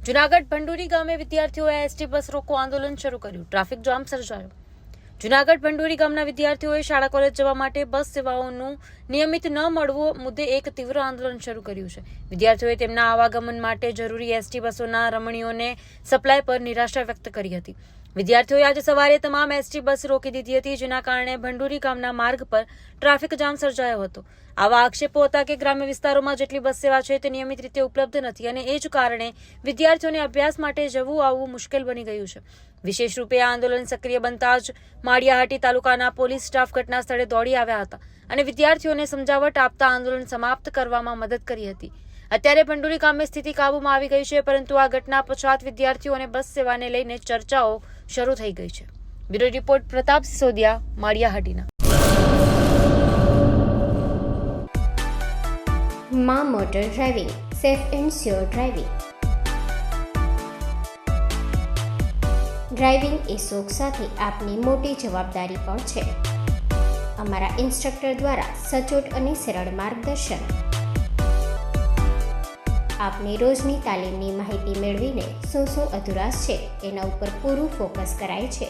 જૂનાગઢ ભંડુરી ગામે વિદ્યાર્થીઓએ ST bus રોકો આંદોલન શરૂ કર્યું. ટ્રાફિક જામ સર્જાયો. જૂનાગઢ ભંડુરી ગામના વિદ્યાર્થીઓએ શાળા કોલેજ જવા માટે બસ સેવાઓનું નિયમિત ન મળવું મુદ્દે એક તીવ્ર આંદોલન શરૂ કર્યું છે. વિદ્યાર્થીઓએ તેમના આવાગમન માટે જરૂરી એસટી બસોના રમણીઓને સપ્લાય પર નિરાશા વ્યક્ત કરી હતી. વિદ્યાર્થીઓએ આજે સવારે તમામ એસટી બસ રોકી દીધી હતી, જેના કારણે ભંડુરી ગામના માર્ગ પર ટ્રાફિક જામ સર્જાયો હતો. આવા આક્ષેપો હતા કે ગ્રામ્ય વિસ્તારોમાં જેટલી બસ સેવા છે તે નિયમિત રીતે ઉપલબ્ધ નથી અને એ જ કારણે વિદ્યાર્થીઓને અભ્યાસ માટે જવું આવવું મુશ્કેલ બની ગયું છે. વિશેષ રૂપે આ આંદોલન સક્રિય બનતા જ માળિયાહાટી તાલુકાના પોલીસ સ્ટાફ ઘટના સ્થળે દોડી આવ્યા હતા અને વિદ્યાર્થીઓને સમજાવટ આપતા આંદોલન સમાપ્ત કરવામાં મદદ કરી હતી. અત્યારે ભંડુરી ગામે સ્થિતિ કાબૂમાં આવી ગઈ છે, પરંતુ આ ઘટના પશ્ચાત વિદ્યાર્થીઓ અને બસ સેવાને લઈને ચર્ચાઓ શરૂ થઈ ગઈ છે. Bureau report Pratap Sisodia, Maliya Hatina. માં motor driving, safe and sure driving. Driving એ શોખ સાથે આપની મોટી જવાબદારી પણ છે. અમારા ઇન્સ્ટ્રક્ટર દ્વારા સચોટ અને સરળ માર્ગદર્શન. આપની રોજની તાલીમની માહિતી મેળવીને શું અધુરાશ છે એના ઉપર પૂરું ફોકસ કરાય છે.